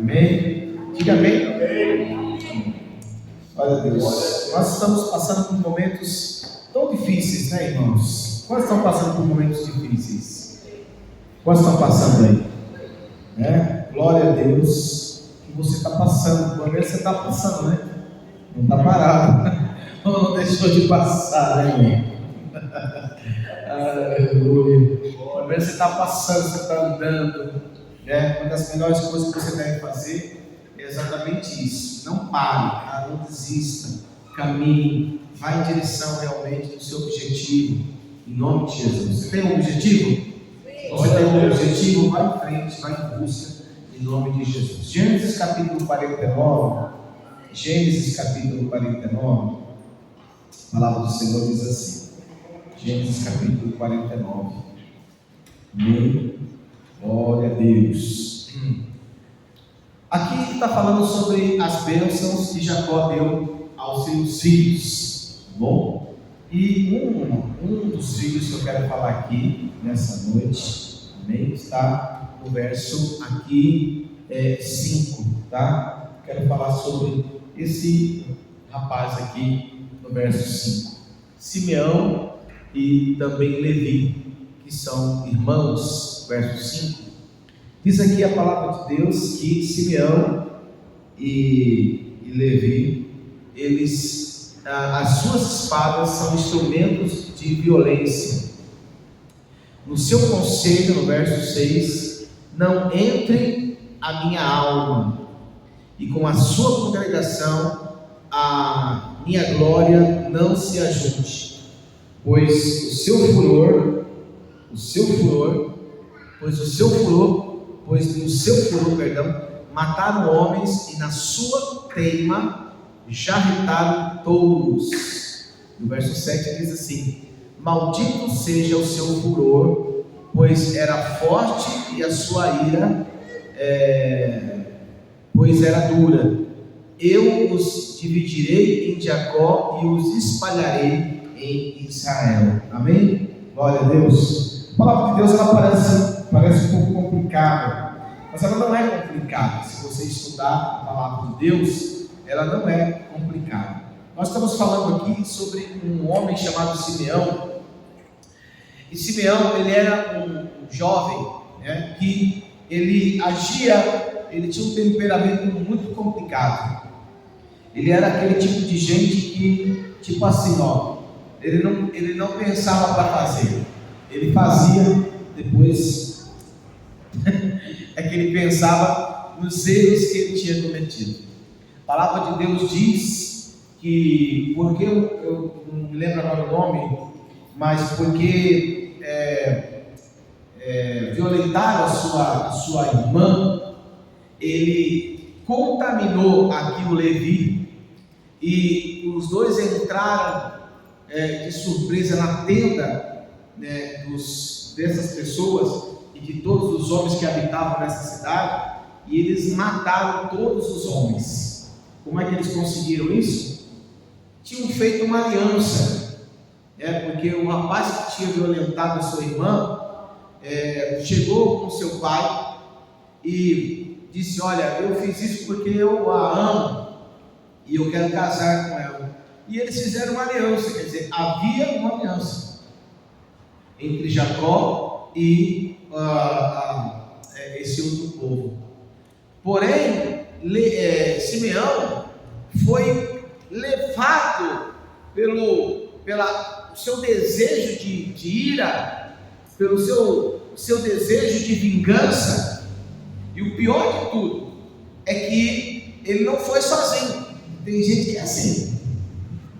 Amém? Diga amém. Olha Deus, nós estamos passando por momentos tão difíceis, né, irmãos? Quais estão passando por momentos difíceis? Quais estão passando aí? Glória a Deus que você está passando. Pelo menos você está passando, né? Não está parado. Ou não deixou de passar, né, irmão? Aleluia. Pelo menos você está passando, você está andando. Uma das melhores coisas que você deve fazer é exatamente isso. Não pare, não desista. Caminhe, vá em direção realmente do seu objetivo. Em nome de Jesus. Você tem um objetivo? Você tem um objetivo? Vá em frente, vá em busca. Em nome de Jesus. Gênesis capítulo 49. Gênesis capítulo 49. A palavra do Senhor diz assim. Gênesis capítulo 49. Amém. Glória a Deus. Aqui está falando sobre as bênçãos que Jacó deu aos seus filhos. Tá bom? E um dos filhos que eu quero falar aqui nessa noite, amém, está no verso aqui 5, tá? Quero falar sobre esse rapaz aqui no verso 5. Simeão e também Levi, que são irmãos, verso 5, diz aqui a palavra de Deus que Simeão e Levi, eles, as suas espadas são instrumentos de violência. No seu conselho, no verso 6, não entre a minha alma, e com a sua congregação a minha glória não se ajunte, pois no seu furor, mataram homens e na sua teima jarretaram touros. No verso 7 diz assim: maldito seja o seu furor, pois era forte, e a sua ira, pois era dura. Eu os dividirei em Jacó e os espalharei em Israel. Amém? Glória a Deus. A palavra de Deus, ela parece um pouco complicada, mas ela não é complicada. Se você estudar a palavra de Deus, ela não é complicada. Nós estamos falando aqui sobre um homem chamado Simeão. E Simeão, ele era um jovem, que ele tinha um temperamento muito complicado. Ele era aquele tipo de gente que, tipo assim, ele não pensava para fazer. Ele fazia, depois é que ele pensava nos erros que ele tinha cometido. A palavra de Deus diz que, porque eu não me lembro agora o nome, mas porque violentaram a sua irmã, ele contaminou aqui o Levi, e os dois entraram de surpresa na tenda dessas pessoas e de todos os homens que habitavam nessa cidade, e eles mataram todos os homens. Como é que eles conseguiram isso? Tinham feito uma aliança, porque o rapaz que tinha violentado a sua irmã chegou com seu pai e disse: olha, eu fiz isso porque eu a amo e eu quero casar com ela. E eles fizeram uma aliança, quer dizer, havia uma aliança entre Jacó e esse outro povo. Porém, Simeão foi levado pelo seu desejo de ira, pelo seu desejo de vingança. E o pior de tudo é que ele não foi sozinho. Tem gente que é assim.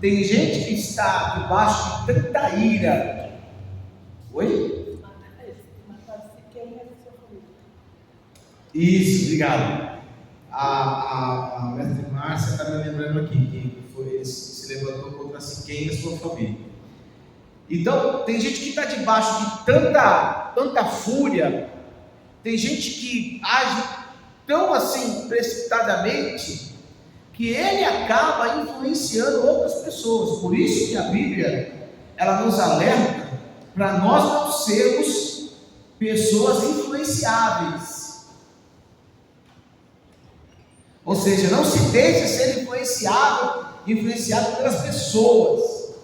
Tem gente que está debaixo de tanta ira. Oi? Isso, obrigado. A mestre Márcia está me lembrando aqui que ele se levantou contra Siquém e a sua família. Então, tem gente que está debaixo de tanta fúria. Tem gente que age tão assim precipitadamente que ele acaba influenciando outras pessoas. Por isso que a Bíblia, ela nos alerta para nós não sermos pessoas influenciáveis. Ou seja, não se deixe ser influenciado pelas pessoas,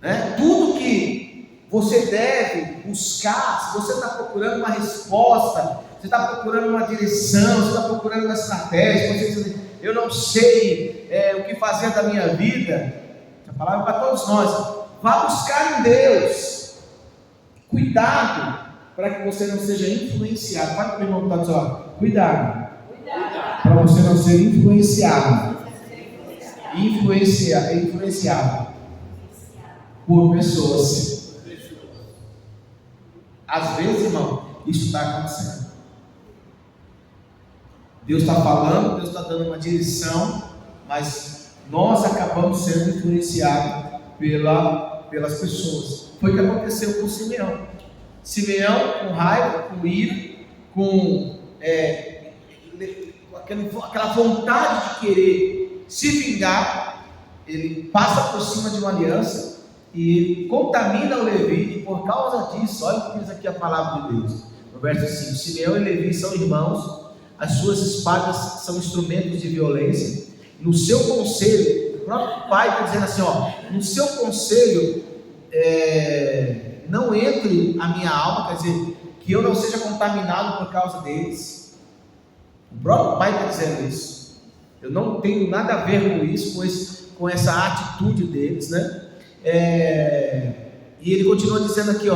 né? Tudo que você deve buscar, se você está procurando uma resposta, você está procurando uma direção, você está procurando uma estratégia, você diz, eu não sei o que fazer da minha vida, a palavra é para todos nós, vá buscar em Deus. Cuidado para que você não seja influenciado. Vai para o irmão que está dizendo, cuidado para você não ser influenciado por pessoas. Às vezes, irmão, isso está acontecendo. Deus está falando, Deus está dando uma direção, mas nós acabamos sendo influenciados pelas pessoas. Foi o que aconteceu com Simeão. Simeão, com raiva, com ira, com aquela vontade de querer se vingar, ele passa por cima de uma aliança e ele contamina o Levi, e por causa disso, olha o que diz aqui a palavra de Deus, no verso 5: Simeão e Levi são irmãos, as suas espadas são instrumentos de violência, no seu conselho, o próprio pai está dizendo assim, no seu conselho, não entre a minha alma, quer dizer, que eu não seja contaminado por causa deles. O próprio pai está dizendo isso. Eu não tenho nada a ver com isso, com essa atitude deles, né? E ele continua dizendo aqui,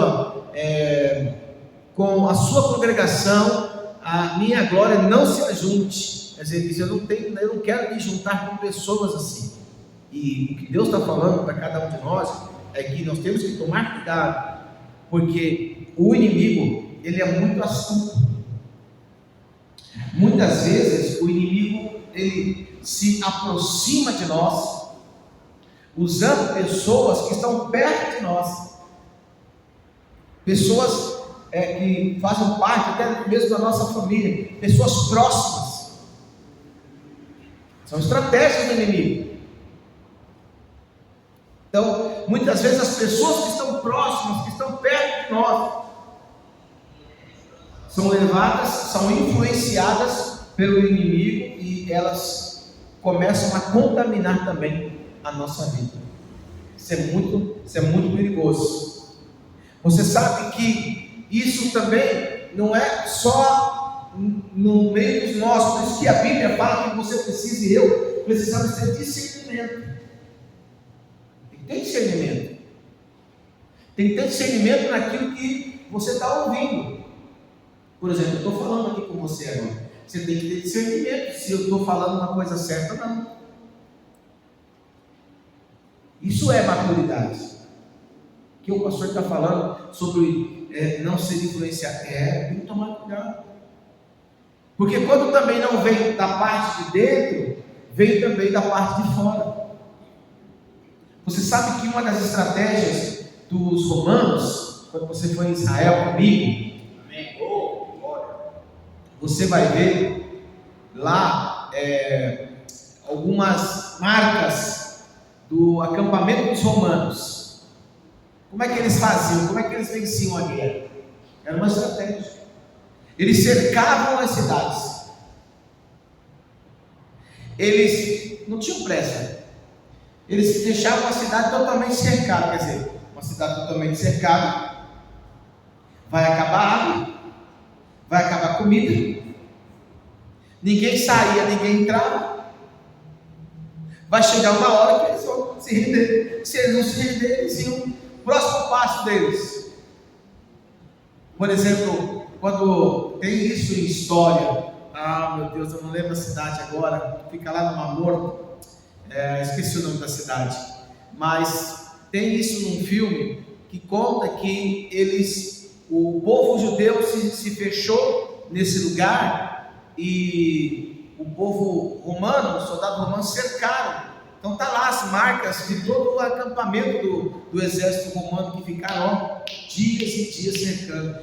com a sua congregação, a minha glória não se ajunte. Quer dizer, ele diz, eu não quero me juntar com pessoas assim. E o que Deus está falando para cada um de nós é que nós temos que tomar cuidado, porque o inimigo, ele é muito astuto. Muitas vezes o inimigo, ele se aproxima de nós, usando pessoas que estão perto de nós, pessoas que fazem parte até mesmo da nossa família, pessoas próximas. São estratégias do inimigo. Então, muitas vezes as pessoas que estão próximas, que estão perto de nós, são levadas, são influenciadas pelo inimigo e elas começam a contaminar também a nossa vida. Isso é muito perigoso. Você sabe que isso também não é só no meio dos nossos, por isso que a Bíblia fala que você precisa e eu precisamos ter discernimento. Tem discernimento. Tem que ter discernimento naquilo que você está ouvindo. Por exemplo, eu estou falando aqui com você agora. Você tem que ter discernimento se eu estou falando uma coisa certa ou não. Isso é maturidade. Que o pastor está falando sobre não ser influenciado. Tem que tomar cuidado. Porque quando também não vem da parte de dentro, vem também da parte de fora. Você sabe que uma das estratégias dos romanos, quando você for em Israel comigo, você vai ver lá algumas marcas do acampamento dos romanos. Como é que eles faziam? Como é que eles venciam a guerra? Era uma estratégia. Eles cercavam as cidades. Eles não tinham pressa. Eles deixavam a cidade totalmente cercada. Quer dizer, uma cidade totalmente cercada, vai acabar a água, vai acabar a comida, ninguém saía, ninguém entrava. Vai chegar uma hora que eles vão se render. Se eles não se renderem, eles iam. Próximo passo deles. Por exemplo, quando tem isso em história, meu Deus, eu não lembro a cidade agora, fica lá no Mar Morto, esqueci o nome da cidade, mas tem isso num filme que conta que o povo judeu se fechou nesse lugar e o povo romano, os soldados romanos cercaram. Então está lá as marcas de todo o acampamento do exército romano que ficaram dias e dias cercando,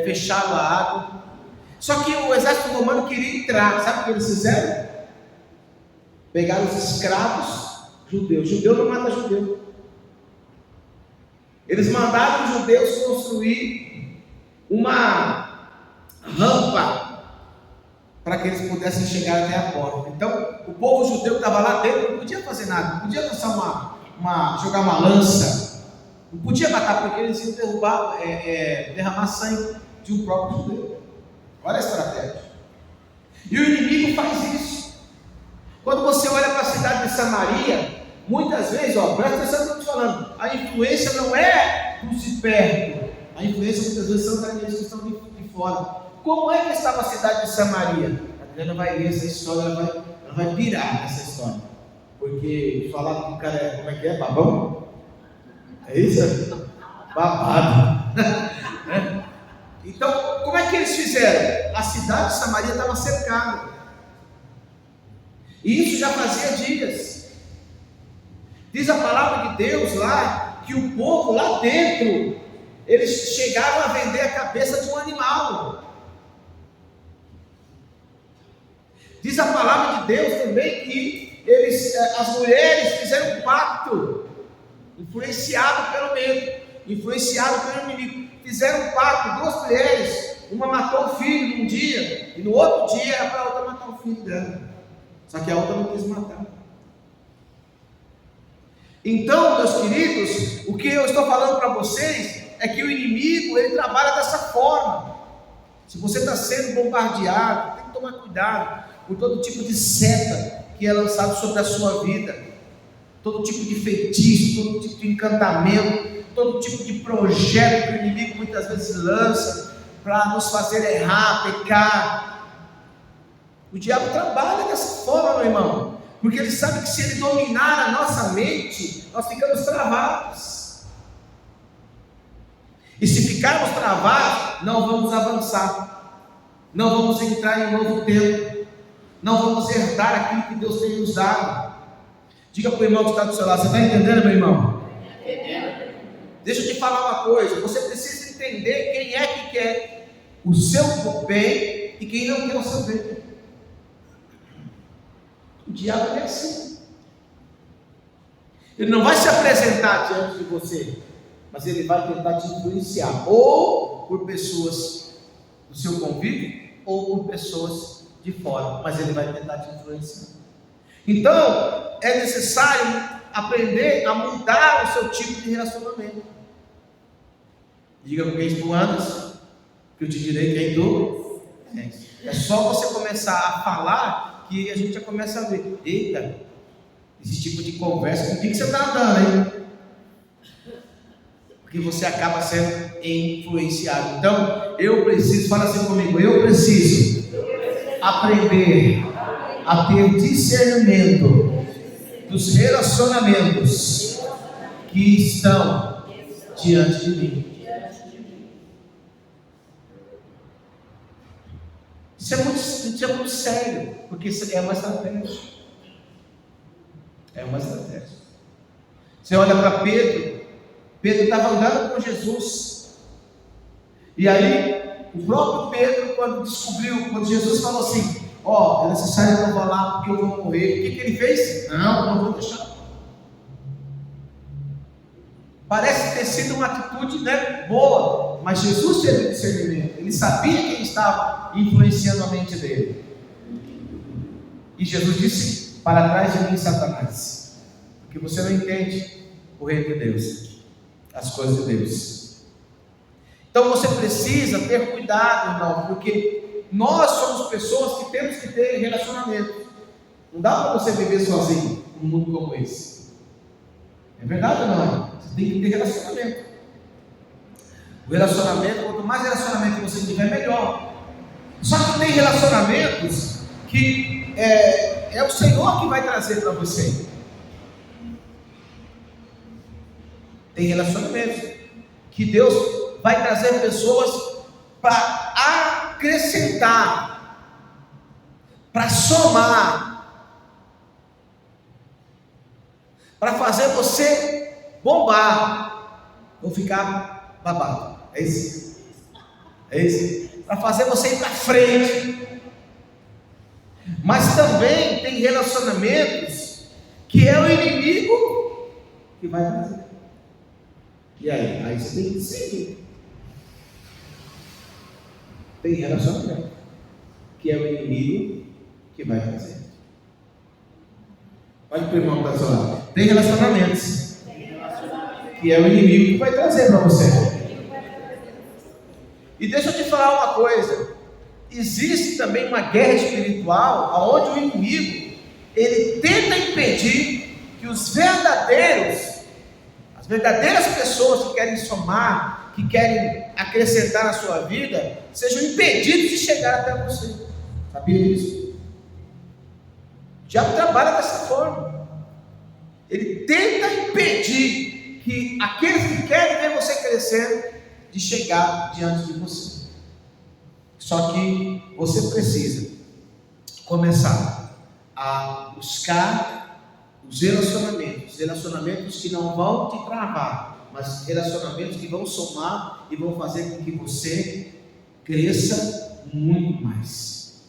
fecharam a água. Só que o exército romano queria entrar. Sabe o que eles fizeram? Pegaram os escravos judeus. Judeu não mata judeu. Eles mandaram os judeus construir uma rampa para que eles pudessem chegar até a porta. Então, o povo judeu que estava lá dentro não podia fazer nada, não podia lançar jogar uma lança, não podia matar, porque eles iam derramar sangue de um próprio judeu. Olha a estratégia. E o inimigo faz isso. Quando você olha para a cidade de Samaria, muitas vezes, presta atenção no que eu estou falando, a influência não é dos de perto, a influência muitas vezes são daqueles que estão de fora. Como é que estava a cidade de Samaria? A Adriana vai ler essa história, ela vai pirar nessa história. Porque falar que o cara como é que é? Babão? É isso? Babado. Então, como é que eles fizeram? A cidade de Samaria estava cercada. E isso já fazia dias. Diz a palavra de Deus lá, que o povo lá dentro, eles chegaram a vender a cabeça de um animal. Diz a palavra de Deus também que as mulheres fizeram um pacto, influenciado pelo medo, influenciado pelo inimigo. Fizeram um pacto, 2 mulheres, uma matou o filho num dia, e no outro dia era para a outra matar o filho dela. Só que a outra não quis matar. Então, meus queridos, o que eu estou falando para vocês é que o inimigo, ele trabalha dessa forma. Se você está sendo bombardeado, tem que tomar cuidado por todo tipo de seta que é lançado sobre a sua vida, todo tipo de feitiço, todo tipo de encantamento, todo tipo de projeto que o inimigo muitas vezes lança para nos fazer errar, pecar. O diabo trabalha dessa forma, meu irmão, porque ele sabe que se ele dominar a nossa mente, nós ficamos travados. E se ficarmos travados, não vamos avançar, não vamos entrar em um novo tempo, não vamos herdar aquilo que Deus tem nos dado. Diga para o irmão que está do seu lado: você está entendendo, meu irmão? Deixa eu te falar uma coisa, você precisa entender quem é que quer o seu bem e quem não quer o seu bem. O diabo é assim. Ele não vai se apresentar diante de você, mas ele vai tentar te influenciar, ou por pessoas do seu convívio, ou por pessoas de fora, mas ele vai tentar te influenciar. Então, é necessário aprender a mudar o seu tipo de relacionamento. Diga com quem tu andas, que eu te direi quem tu és. É só você começar a falar que a gente já começa a ver: eita, esse tipo de conversa, com quem que você está andando, hein? Porque você acaba sendo influenciado. Então, eu preciso, fala assim comigo, eu preciso aprender a ter discernimento dos relacionamentos que estão diante de mim. Isso é muito sério, porque isso é uma estratégia. É uma estratégia. Você olha para Pedro estava andando com Jesus, e aí o próprio Pedro, quando Jesus falou assim: é necessário que eu vá lá porque eu vou morrer, o que ele fez? Não vou deixar. Parece ter sido uma atitude boa, mas Jesus teve discernimento, ele sabia quem estava influenciando a mente dele. E Jesus disse: para trás de mim, Satanás, porque você não entende o reino de Deus, as coisas de Deus. Então você precisa ter cuidado, irmão, porque nós somos pessoas que temos que ter relacionamento. Não dá para você viver sozinho num mundo como esse. É verdade ou não é? Você tem que ter relacionamento. O relacionamento, quanto mais relacionamento você tiver, melhor. Só que tem relacionamentos que é o Senhor que vai trazer para você. Tem relacionamentos que Deus vai trazer pessoas para acrescentar, para somar, para fazer você bombar ou ficar babado. É isso? É isso? Para fazer você ir para frente. Mas também tem relacionamentos que é o inimigo que vai fazer. E aí você tem que seguir. Tem relacionamento que é o inimigo que vai fazer. Olha para o irmão que está falando. Tem relacionamentos que é o inimigo que vai trazer para você. E deixa eu te falar uma coisa. Existe também uma guerra espiritual onde o inimigo ele tenta impedir que as verdadeiras pessoas que querem somar, que querem acrescentar na sua vida, sejam impedidos de chegar até você. Sabia disso? O diabo trabalha dessa forma. Ele tenta impedir que aqueles que querem ver você crescendo, de chegar diante de você. Só que você precisa começar a buscar os relacionamentos que não vão te travar, mas relacionamentos que vão somar e vão fazer com que você cresça muito mais.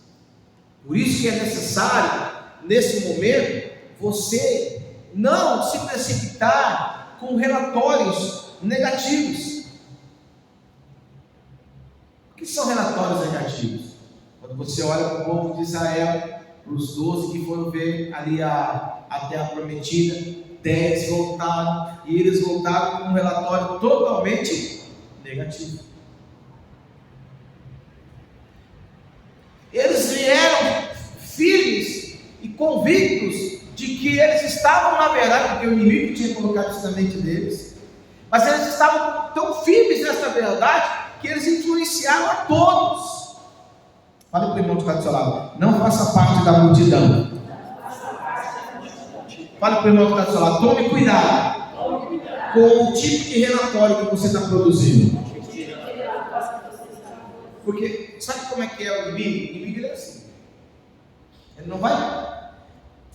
Por isso que é necessário, nesse momento, você não se precipitar com relatórios negativos. O que são relatórios negativos? Quando você olha para o povo de Israel, para os 12 que foram ver ali a terra prometida, 10 voltaram, e eles voltaram com um relatório totalmente negativo. Eles vieram firmes e convictos de que eles estavam na verdade, porque o inimigo tinha colocado isso na mente deles, mas eles estavam tão firmes nessa verdade, que eles influenciaram a todos. Fale para o irmão que está do seu lado. Não faça parte da multidão. Fale para o irmão que está do seu lado. Tome cuidado com o tipo de relatório que você está produzindo. Porque sabe como é que é o inimigo? O inimigo é assim. Ele não vai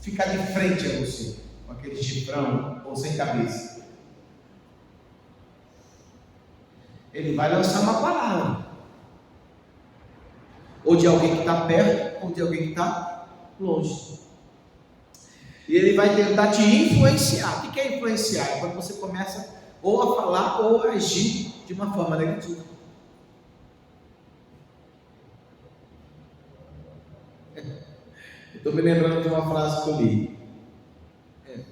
ficar de frente a você com aquele chifrão ou sem cabeça. Ele vai lançar uma palavra, ou de alguém que está perto, ou de alguém que está longe, e ele vai tentar te influenciar. O que é influenciar? É quando você começa ou a falar ou a agir de uma forma negativa. Estou me lembrando de uma frase que eu li,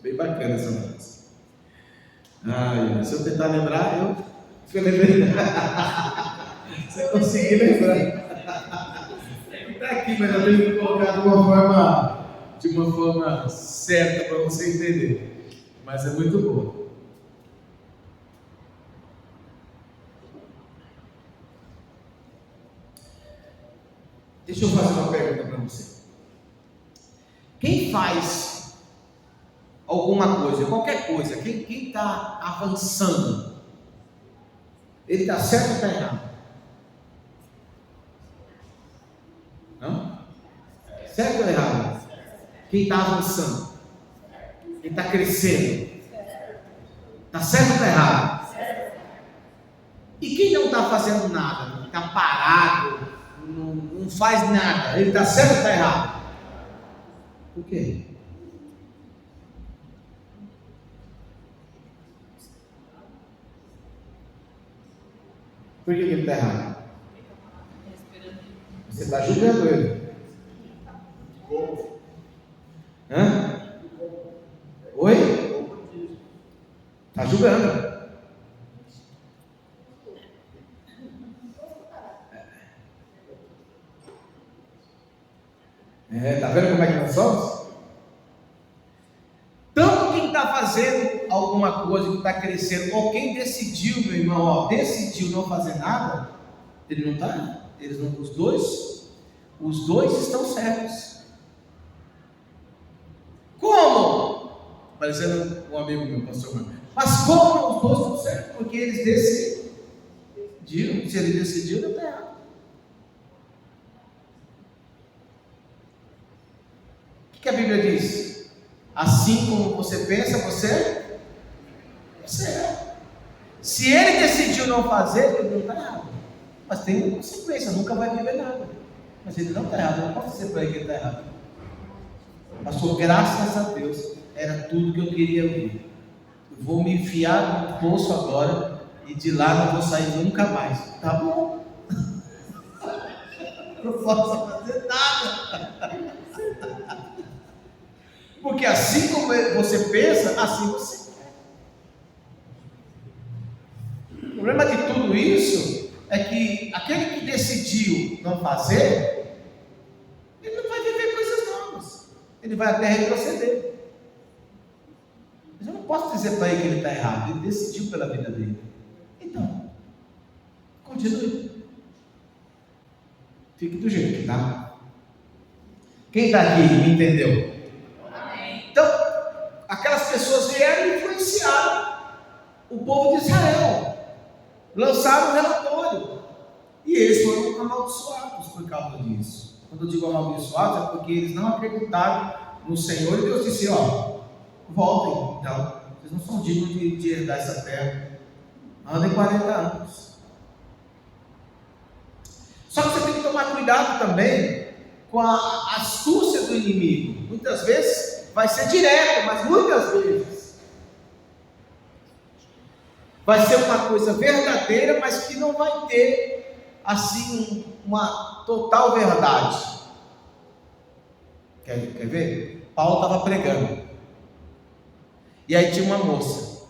bem bacana essa frase. Se eu tentar lembrar, eu lembrei. Se eu conseguir lembrar, está aqui, mas eu tenho que colocar de uma forma certa para você entender. Mas é muito boa. Deixa eu fazer uma pergunta para você. Quem faz alguma coisa, qualquer coisa, quem está avançando, ele está certo ou está errado? Não? Certo ou errado? Quem está avançando, quem está crescendo, está certo ou está errado? E quem não está fazendo nada, está parado, não faz nada, ele está certo ou está errado? Por quê? Por que ele está errado? Você está julgando ele. Oi? Está julgando. Está vendo como é que nós somos? Tanto quem está fazendo alguma coisa, que está crescendo, ou quem decidiu, meu irmão, decidiu não fazer nada, ele não está, os dois estão certos. Como? Parecendo um amigo meu, pastor Marcos. Mas como os dois estão certos? Porque eles decidiram. Se ele decidiu, não está errado. O que a Bíblia diz? Assim como você pensa, você é. Se ele decidiu não fazer, ele não está errado. Mas tem uma consequência, nunca vai viver nada. Mas ele não está errado, não posso dizer para ele que ele está errado. Pastor, graças a Deus, era tudo que eu queria ouvir. Eu vou me enfiar no poço agora e de lá não vou sair nunca mais. Tá bom. não posso fazer nada. Porque assim como você pensa, assim você quer. O problema de tudo isso é que aquele que decidiu não fazer, ele não vai viver coisas novas, ele vai até retroceder. Mas eu não posso dizer para ele que ele está errado, ele decidiu pela vida dele. Então, continue. Fique do jeito que está. Quem está aqui me entendeu? Amém. Então, aquelas pessoas vieram e influenciaram o povo de Israel. Lançaram um relatório. E eles foram amaldiçoados por causa disso. Quando eu digo amaldiçoados, é porque eles não acreditaram no Senhor. E Deus disse, voltem, então. Vocês não são dignos de herdar essa terra. Andem 40 anos. Só que você tem que tomar cuidado também com a astúcia do inimigo. Muitas vezes vai ser direto, mas muitas vezes vai ser uma coisa verdadeira, mas que não vai ter assim uma total verdade. Quer ver? Paulo estava pregando, e aí tinha uma moça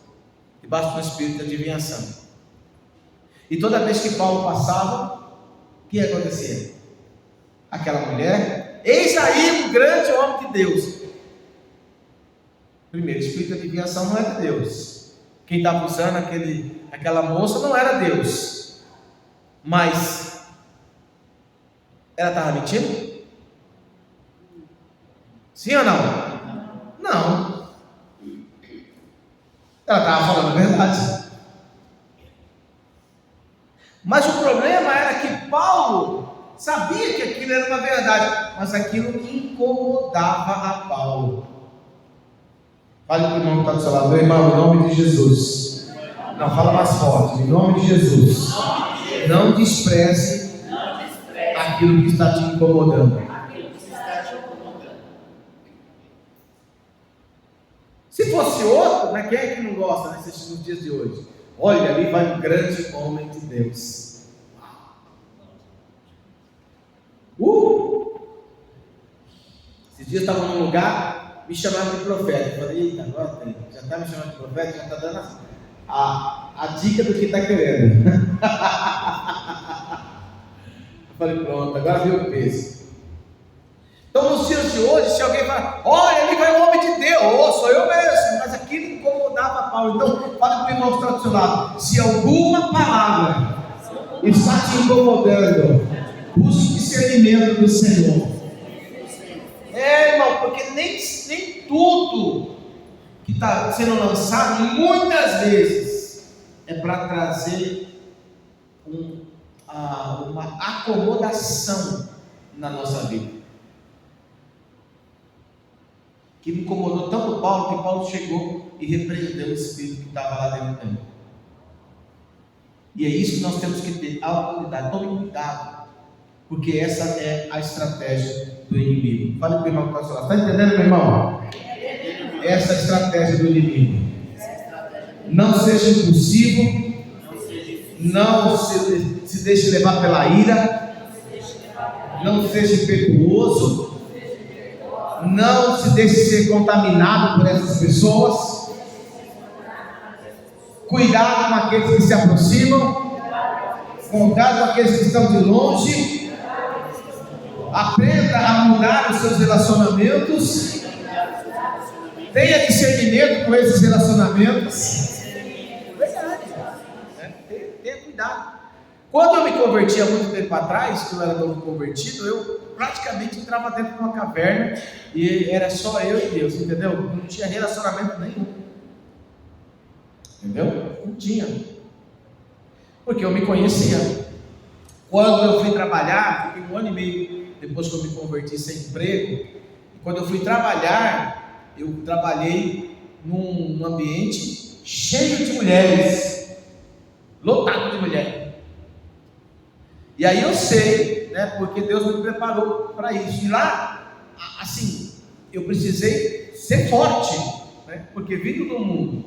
debaixo do espírito de adivinhação, e toda vez que Paulo passava, o que acontecia? Aquela mulher, eis aí um grande homem de Deus. Primeiro, o espírito de adivinhação não era Deus. Quem estava usando aquela moça não era Deus. Mas ela estava mentindo? Sim ou não? Não. Ela estava falando a verdade. Mas o problema era que Paulo sabia que aquilo era uma verdade, mas aquilo incomodava a Paulo. Fale para o irmão que está do seu lado, meu irmão, em nome de Jesus. Não, fala mais forte, em nome de Jesus. Não despreze aquilo que está te incomodando. Se fosse outro, né, quem é que não gosta nos dias de hoje? Olha, ali vai um grande homem de Deus. Esses dias estava num lugar, me chamaram de profeta. Eu falei, eita, agora tem. Já está me chamando de profeta, já está dando a dica do que está querendo. Eu falei, pronto, agora veio o peso. Então, nos dias de hoje, se alguém fala, olha, ali vai um homem de Deus, sou eu mesmo, mas aquilo incomodava Paulo. Então, fala para o irmão que está do seu lado, se alguma palavra está te incomodando, busque discernimento do Senhor. Irmão, porque nem tudo que está sendo lançado, muitas vezes, é para trazer uma acomodação na nossa vida. Que me incomodou tanto Paulo, que Paulo chegou e repreendeu o espírito que estava lá dentro dele. E é isso que nós temos que ter autoridade. Tome cuidado, porque essa é a estratégia do inimigo. Fale para o irmão que está falando. Está entendendo, meu irmão? Essa é a estratégia do inimigo. Não seja impulsivo, não se deixe levar pela ira, não seja impetuoso, não se deixe ser contaminado por essas pessoas. Cuidado com aqueles que se aproximam, cuidado com aqueles que estão de longe. Aprenda a mudar os seus relacionamentos. Tenha discernimento com esses relacionamentos. Verdade. Tenha cuidado. Quando eu me converti há muito tempo atrás, que eu era novo convertido, eu praticamente entrava dentro de uma caverna e era só eu e Deus, entendeu? Não tinha relacionamento nenhum. Entendeu? Não tinha. Porque eu me conhecia. Quando eu fui trabalhar, fiquei 1 ano e meio depois que eu me converti sem emprego. E quando eu fui trabalhar, eu trabalhei num ambiente cheio de mulheres, lotado de mulheres. E aí eu sei, né, porque Deus me preparou para isso. E lá, assim, eu precisei ser forte, né, porque vindo do mundo,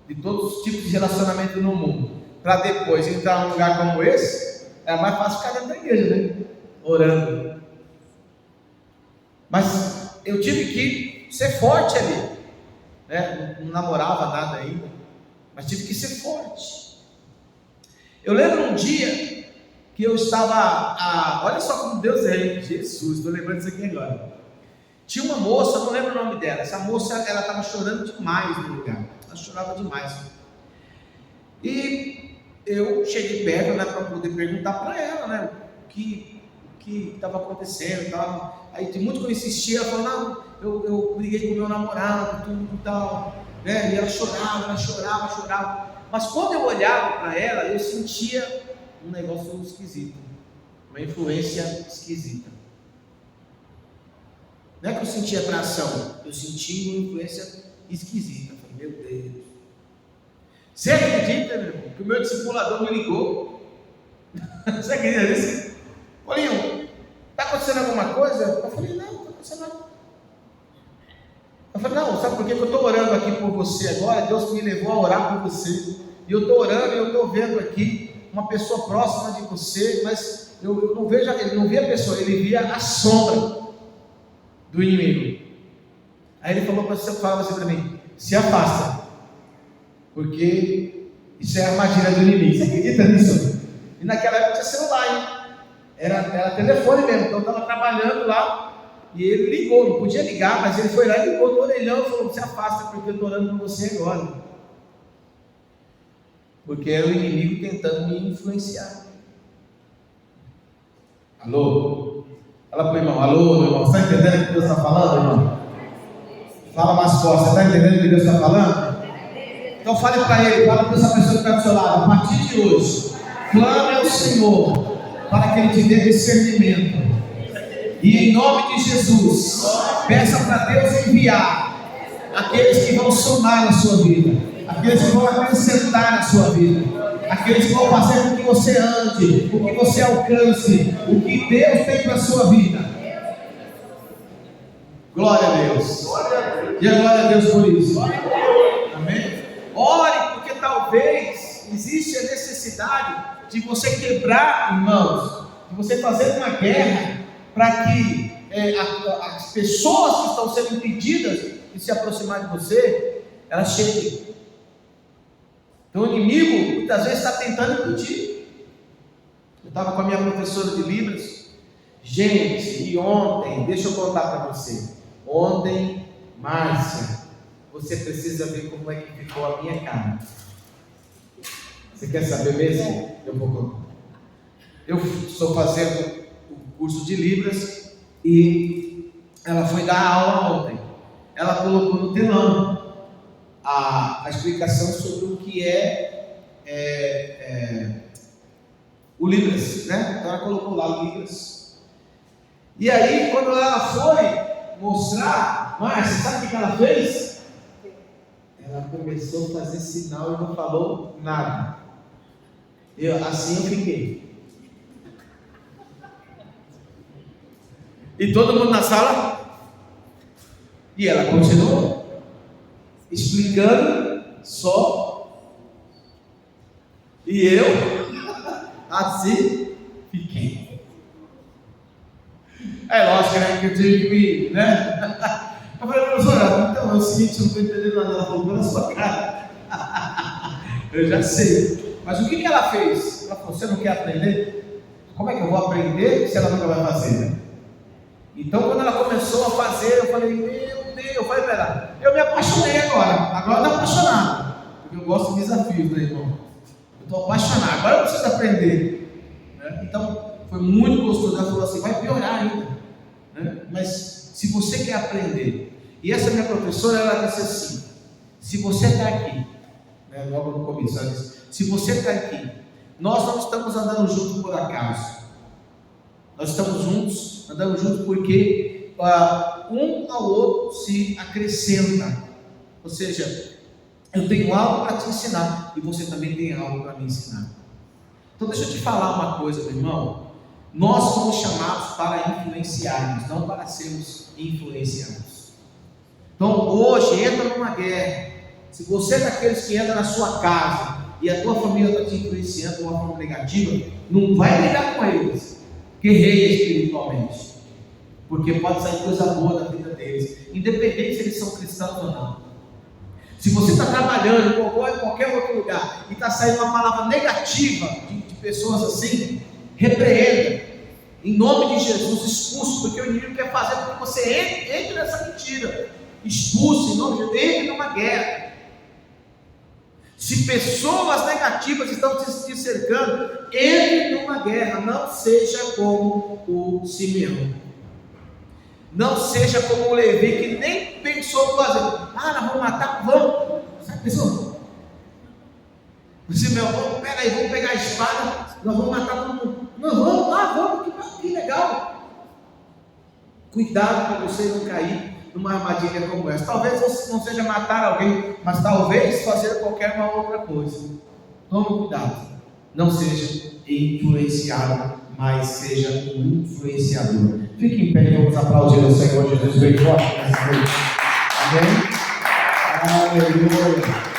de todos os tipos de relacionamento no mundo, para depois entrar num lugar como esse, é mais fácil ficar dentro da igreja, né? orando. Mas eu tive que ser forte ali, né? Não namorava nada ainda, mas tive que ser forte. Eu lembro um dia que eu estava, olha só como Deus é, Jesus, estou lembrando disso aqui agora. Tinha uma moça, não lembro o nome dela. Essa moça, ela estava chorando demais no lugar. Ela chorava demais. E eu cheguei perto, né, para poder perguntar para ela, né, o que estava acontecendo e tal. Aí tem muito que eu insistia, ela falou, não, eu briguei com o meu namorado, tudo e tal, né, e ela chorava. Mas quando eu olhava para ela, eu sentia um negócio esquisito, uma influência esquisita. Não é que eu sentia atração, eu sentia uma influência esquisita. Eu falei, meu Deus. Você acredita, meu irmão, que o meu discipulador me ligou? Você acredita nisso? Paulinho, está acontecendo alguma coisa? Eu falei, não está acontecendo nada. Eu falei, não, sabe por quê? Que eu estou orando aqui por você agora, Deus me levou a orar por você. E eu estou orando e eu estou vendo aqui uma pessoa próxima de você, mas eu não vejo, ele não via a pessoa, ele via a sombra do inimigo. Aí ele falava assim para mim, se afasta, porque isso é armadilha do inimigo. Você acredita nisso? E naquela época tinha celular, hein? Era telefone mesmo, então eu estava trabalhando lá, e ele ligou, não podia ligar, mas ele foi lá e ligou no orelhão e falou, se afasta, porque eu estou orando por você agora. Porque era o inimigo tentando me influenciar. Alô? Fala para o irmão, alô, meu irmão, você está entendendo o que Deus está falando, irmão? Fala mais forte, você está entendendo o que Deus está falando? Então fale para ele, fala para essa pessoa que está do seu lado, a partir de hoje, clame ao Senhor, para que Ele te dê discernimento, e em nome de Jesus, peça para Deus enviar aqueles que vão somar na sua vida, aqueles que vão acrescentar na sua vida, aqueles que vão fazer com que você ande, com que você alcance o que Deus tem para a sua vida. Glória a Deus. E a glória a Deus por isso. Amém? Ore, porque talvez existe a necessidade de você quebrar, irmãos, de você fazer uma guerra para que as pessoas que estão sendo impedidas de se aproximar de você, elas cheguem. Então o inimigo muitas vezes está tentando impedir. Eu estava com a minha professora de Libras, gente, e ontem, deixa eu contar para você, ontem, Márcia, você precisa ver como é que ficou a minha cara. Você quer saber mesmo? Eu vou contar. Eu estou fazendo o curso de Libras e ela foi dar aula ontem. Ela colocou no telão a explicação sobre o que é o Libras, né? Então ela colocou lá o Libras. E aí, quando ela foi mostrar, Márcia, sabe o que ela fez? Ela começou a fazer sinal e não falou nada. Assim eu fiquei. E todo mundo na sala. E ela continuou explicando só. E eu assim fiquei. É lógico, né? Que eu tive que me, né? Eu falei, professora, então é o seguinte, eu não estou entendendo nada. Ela falou pela sua cara. Eu já sei. Mas o que ela fez? Ela falou, você não quer aprender? Como é que eu vou aprender se ela nunca vai fazer, né? Então quando ela começou a fazer, eu falei, meu Deus, eu falei para ela, eu me apaixonei agora eu estou apaixonado, porque eu gosto de desafios, né, irmão? Eu estou apaixonado, agora eu preciso aprender, né? Então foi muito gostoso. Ela falou assim, vai piorar ainda, né? Mas se você quer aprender, e essa minha professora, ela disse assim, se você está aqui, né, logo no começo, ela disse, se você está aqui, nós não estamos andando juntos por acaso, nós estamos juntos, andamos juntos porque um ao outro se acrescenta. Ou seja, eu tenho algo para te ensinar e você também tem algo para me ensinar. Então deixa eu te falar uma coisa, meu irmão. Nós somos chamados para influenciarmos, não para sermos influenciados. Então hoje entra numa guerra. Se você é daqueles que entra na sua casa e a tua família está te influenciando de uma forma negativa, não vai brigar com eles. guerreia espiritualmente, porque pode sair coisa boa da vida deles, independente se eles são cristãos ou não. Se você está trabalhando em qualquer outro lugar e está saindo uma palavra negativa de pessoas assim, repreenda, em nome de Jesus, expulse, porque o inimigo quer fazer com que você entre nessa mentira. Expulse, em nome de Deus, entre numa guerra. Se pessoas negativas estão te cercando, entre numa guerra. Não seja como o Simeão, não seja como o Levi, que nem pensou em fazer. Nós vamos matar, vamos. Sabe, pessoal? O Simeão, vamos pegar a espada, nós vamos matar todo mundo. Nós vamos, que legal. Cuidado para você não cair numa armadilha como essa. Talvez não seja matar alguém, mas talvez fazer qualquer uma outra coisa. Tome cuidado. Não seja influenciado, mas seja um influenciador. Fique em pé e vamos aplaudir o Senhor Jesus bem forte nessa noite. Amém? Aleluia.